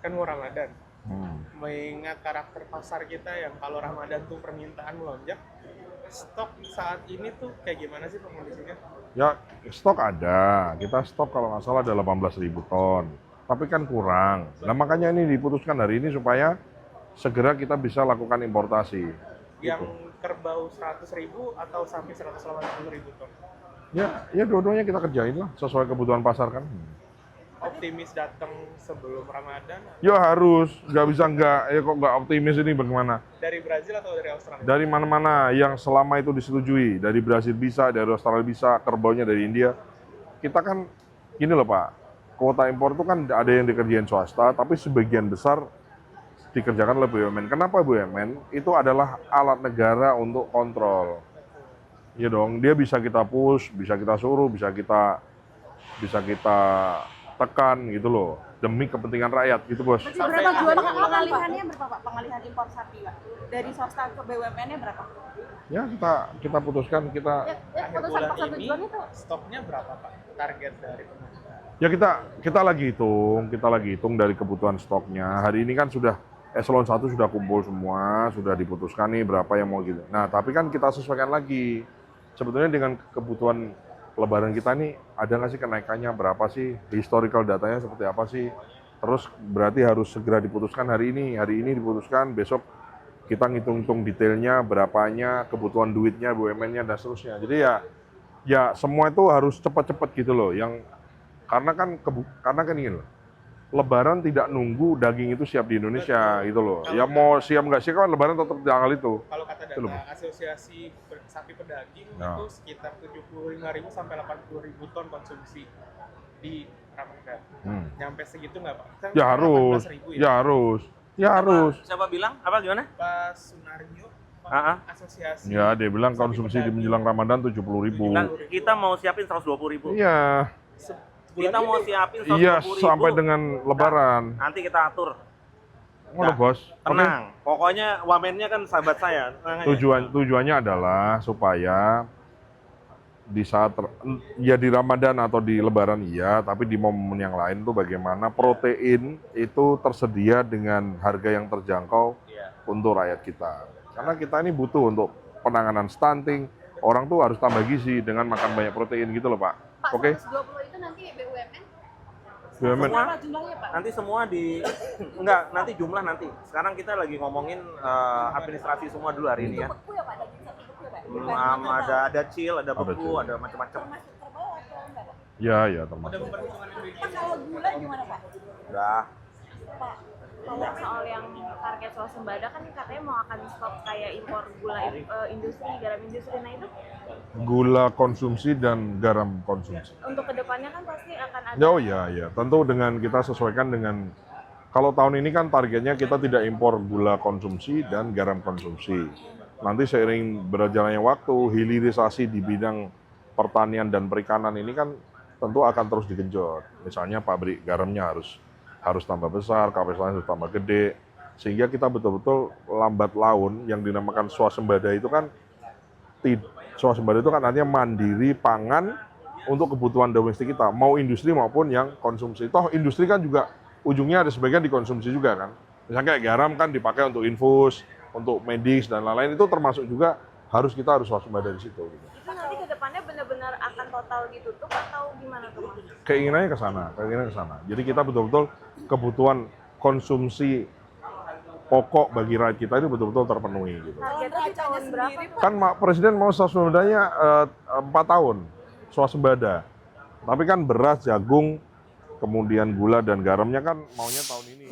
kan mau Ramadan. Hmm. Mengingat karakter pasar kita yang kalau Ramadan tuh permintaan melonjak, stok saat ini tuh kayak gimana sih kondisinya? Ya, stok ada. Kita stok kalau nggak salah ada 18.000 ton. Tapi kan kurang. Nah, makanya ini diputuskan hari ini supaya segera kita bisa lakukan importasi. Yang kerbau 100.000 atau sampai 180.000 ton? Ya dua-duanya kita kerjain lah sesuai kebutuhan pasar kan. Optimis datang sebelum Ramadan? Ya harus, nggak bisa nggak. Ya kok nggak optimis ini bagaimana? Dari Brazil atau dari Australia? Dari mana-mana yang selama itu disetujui. Dari Brasil bisa, dari Australia bisa, kerbaunya dari India. Kita kan, gini loh Pak, kuota impor itu kan ada yang dikerjain swasta, tapi sebagian besar dikerjakan oleh BUMN. Kenapa BUMN? Itu adalah alat negara untuk kontrol. Iya dong, dia bisa kita push, bisa kita suruh, bisa kita tekan gitu loh, demi kepentingan rakyat gitu bos. Berapa jual pengalihannya berapa Pak? Pengalihan impor sapi Pak? Dari swasta ke BUMN-nya berapa? Ya kita putuskan kita Akhir bulan ini stoknya berapa Pak? Target dari pemerintah? ya kita lagi hitung dari kebutuhan stoknya. Hari ini kan sudah eselon 1 sudah kumpul semua, sudah diputuskan nih berapa yang mau gitu. Nah, tapi kan kita sesuaikan lagi. Sebetulnya dengan kebutuhan Lebaran kita nih ada nggak sih kenaikannya berapa sih, historical datanya seperti apa sih, terus berarti harus segera diputuskan hari ini diputuskan, besok kita ngitung-hitung detailnya berapanya, kebutuhan duitnya, BUMN-nya dan seterusnya. Jadi ya semua itu harus cepat-cepat gitu loh, karena kan ini loh, Lebaran tidak nunggu daging itu siap di Indonesia gitu loh. Ya mau siap nggak siap kan Lebaran tetap di tanggal itu. Kalau kata data Asosiasi Sapi Pedaging itu sekitar 75.000 sampai 80.000 ton konsumsi di Ramadan. Nyampe segitu nggak Pak? Ya harus, ya harus. Siapa bilang? Apa gimana? Pak Sunaryo, Asosiasi. Ya dia bilang konsumsi di menjelang Ramadan 70.000. Kita mau siapin 120.000. Iya. Kita mau siapin 120.000. Iya, sampai dengan Lebaran. Nanti kita atur. Nah, bos. Tenang. Pokoknya wamennya kan sahabat saya. Tujuannya adalah supaya di saat ya di Ramadan atau di Lebaran iya, tapi di momen yang lain tuh bagaimana protein itu tersedia dengan harga yang terjangkau untuk rakyat kita. Karena kita ini butuh untuk penanganan stunting. Orang tuh harus tambah gizi dengan makan banyak protein gitu loh, Pak. Oke. 120 itu nanti BUMN? BUMN. Berapa jumlahnya Pak? Nanti semua nanti jumlah nanti. Sekarang kita lagi ngomongin administrasi semua dulu hari ini ya. Beku ya Pak, daging sapi beku ya Pak? Ada cil, ada beku, ada macam-macam. Termasuk kerbau atau enggak Pak? Ya termasuk. Pak kalau gula gimana Pak? Udah. Pak, kalau soal yang target swasembada kan katanya mau akan stop kayak impor gula industri, garam industri, nah itu Gula konsumsi dan garam konsumsi. untuk kedepannya kan pasti akan ada. Oh ya, tentu dengan kita sesuaikan dengan, kalau tahun ini kan targetnya kita tidak impor gula konsumsi dan garam konsumsi. Nanti seiring berjalannya waktu, hilirisasi di bidang pertanian dan perikanan ini kan tentu akan terus digenjot. Misalnya pabrik garamnya harus tambah besar, kapasitasnya harus tambah gede, sehingga kita betul-betul lambat laun yang dinamakan swasembada itu kan swasembada itu kan artinya mandiri pangan untuk kebutuhan domestik kita, mau industri maupun yang konsumsi. Toh industri kan juga ujungnya ada sebagian dikonsumsi juga kan. Misalnya kayak garam kan dipakai untuk infus, untuk medis dan lain-lain, itu termasuk juga kita harus swasembada di situ. Gitu. Itu nanti ke depannya benar-benar akan total ditutup atau gimana tuh Mas? Keinginannya ke sana. Jadi kita betul-betul kebutuhan konsumsi pokok bagi rakyat kita itu betul-betul terpenuhi gitu. Targetnya di tahun berapa Pak? Kan Presiden mau swasembadanya 4 tahun swasembada. Tapi kan beras, jagung, kemudian gula dan garamnya kan maunya tahun ini.